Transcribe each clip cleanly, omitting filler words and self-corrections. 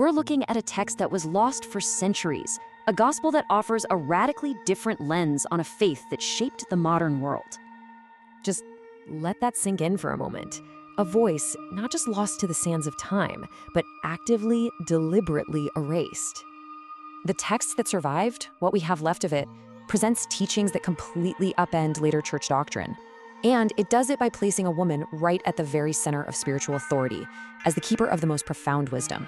we're looking at a text that was lost for centuries, a gospel that offers a radically different lens on a faith that shaped the modern world. Just let that sink in for a moment. A voice not just lost to the sands of time, but actively, deliberately erased. The text that survived, what we have left of it, presents teachings that completely upend later church doctrine. And it does it by placing a woman right at the very center of spiritual authority, as the keeper of the most profound wisdom.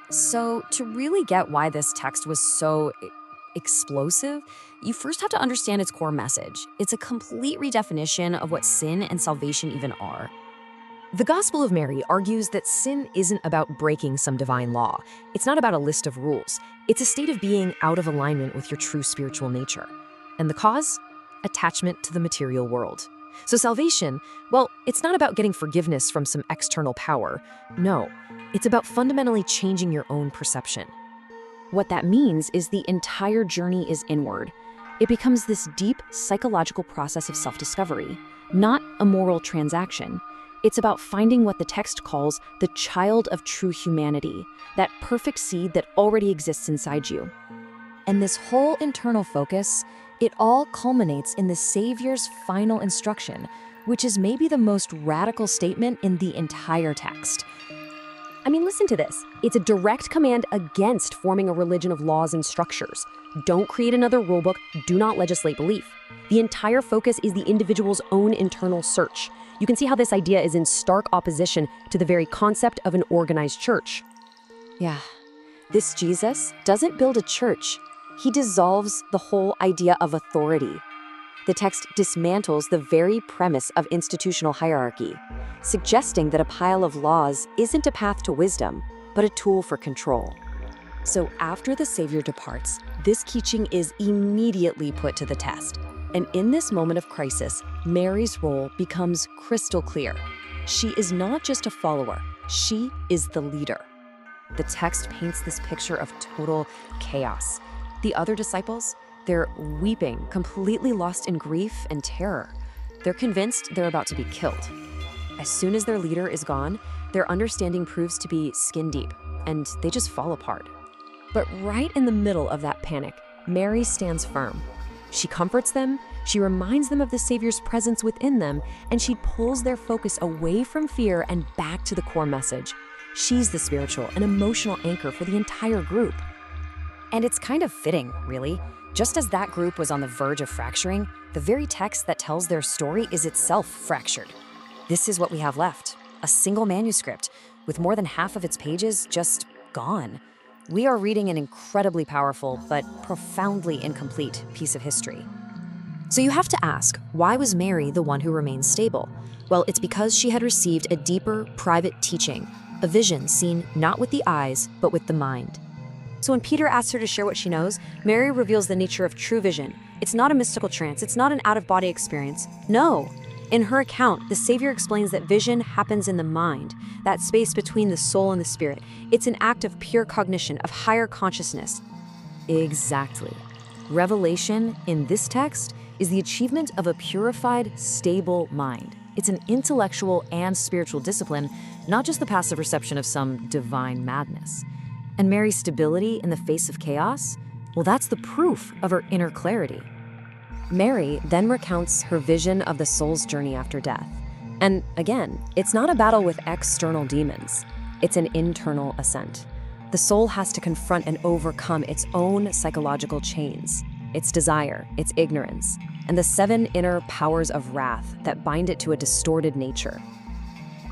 So, to really get why this text was so explosive, you first have to understand its core message. It's a complete redefinition of what sin and salvation even are. The Gospel of Mary argues that sin isn't about breaking some divine law. It's not about a list of rules. It's a state of being out of alignment with your true spiritual nature. And the cause? Attachment to the material world. So salvation, well, it's not about getting forgiveness from some external power. No, it's about fundamentally changing your own perception. What that means is the entire journey is inward. It becomes this deep psychological process of self-discovery, not a moral transaction. It's about finding what the text calls the child of true humanity, that perfect seed that already exists inside you. And this whole internal focus, it all culminates in the Savior's final instruction, which is maybe the most radical statement in the entire text. I mean, listen to this. It's a direct command against forming a religion of laws and structures. Don't create another rulebook. Do not legislate belief. The entire focus is the individual's own internal search. You can see how this idea is in stark opposition to the very concept of an organized church. Yeah, this Jesus doesn't build a church. He dissolves the whole idea of authority. The text dismantles the very premise of institutional hierarchy, suggesting that a pile of laws isn't a path to wisdom, but a tool for control. So after the Savior departs, this teaching is immediately put to the test. And in this moment of crisis, Mary's role becomes crystal clear. She is not just a follower, she is the leader. The text paints this picture of total chaos. The other disciples, they're weeping, completely lost in grief and terror. They're convinced they're about to be killed. As soon as their leader is gone, their understanding proves to be skin deep, and they just fall apart. But right in the middle of that panic, Mary stands firm. She comforts them, she reminds them of the Savior's presence within them, and she pulls their focus away from fear and back to the core message. She's the spiritual and emotional anchor for the entire group. And it's kind of fitting, really. Just as that group was on the verge of fracturing, the very text that tells their story is itself fractured. This is what we have left, a single manuscript, with more than half of its pages just gone. We are reading an incredibly powerful, but profoundly incomplete piece of history. So you have to ask, why was Mary the one who remained stable? Well, it's because she had received a deeper, private teaching, a vision seen not with the eyes, but with the mind. So when Peter asks her to share what she knows, Mary reveals the nature of true vision. It's not a mystical trance. It's not an out-of-body experience. No. In her account, the Savior explains that vision happens in the mind, that space between the soul and the spirit. It's an act of pure cognition, of higher consciousness. Exactly. Revelation, in this text, is the achievement of a purified, stable mind. It's an intellectual and spiritual discipline, not just the passive reception of some divine madness. And Mary's stability in the face of chaos? Well, that's the proof of her inner clarity. Mary then recounts her vision of the soul's journey after death. And again, it's not a battle with external demons. It's an internal ascent. The soul has to confront and overcome its own psychological chains, its desire, its ignorance, and the 7 inner powers of wrath that bind it to a distorted nature.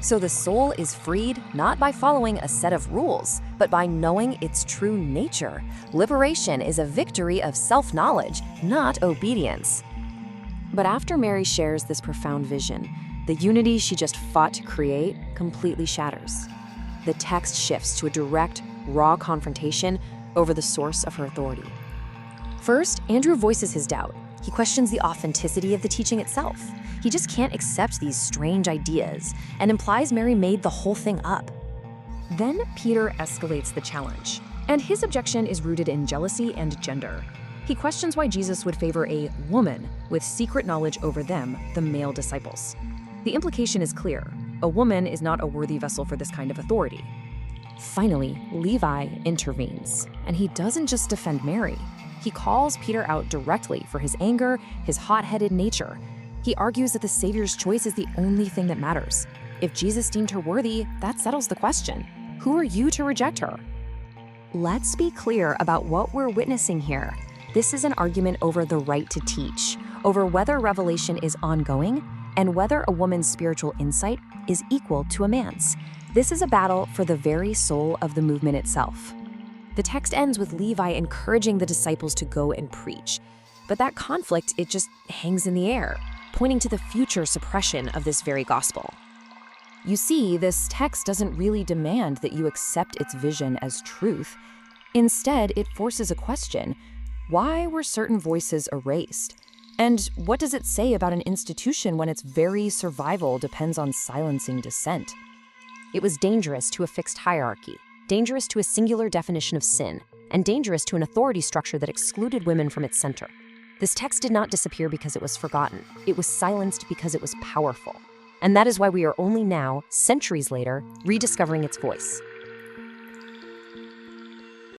So the soul is freed not by following a set of rules, but by knowing its true nature. Liberation is a victory of self-knowledge, not obedience. But after Mary shares this profound vision, the unity she just fought to create completely shatters. The text shifts to a direct, raw confrontation over the source of her authority. First, Andrew voices his doubt. He questions the authenticity of the teaching itself. He just can't accept these strange ideas and implies Mary made the whole thing up. Then Peter escalates the challenge, and his objection is rooted in jealousy and gender. He questions why Jesus would favor a woman with secret knowledge over them, the male disciples. The implication is clear. A woman is not a worthy vessel for this kind of authority. Finally, Levi intervenes, and he doesn't just defend Mary. He calls Peter out directly for his anger, his hot-headed nature. He argues that the Savior's choice is the only thing that matters. If Jesus deemed her worthy, that settles the question. Who are you to reject her? Let's be clear about what we're witnessing here. This is an argument over the right to teach, over whether revelation is ongoing, and whether a woman's spiritual insight is equal to a man's. This is a battle for the very soul of the movement itself. The text ends with Levi encouraging the disciples to go and preach. But that conflict, it just hangs in the air, pointing to the future suppression of this very gospel. You see, this text doesn't really demand that you accept its vision as truth. Instead, it forces a question. Why were certain voices erased? And what does it say about an institution when its very survival depends on silencing dissent? It was dangerous to a fixed hierarchy, dangerous to a singular definition of sin, and dangerous to an authority structure that excluded women from its center. This text did not disappear because it was forgotten. It was silenced because it was powerful. And that is why we are only now, centuries later, rediscovering its voice.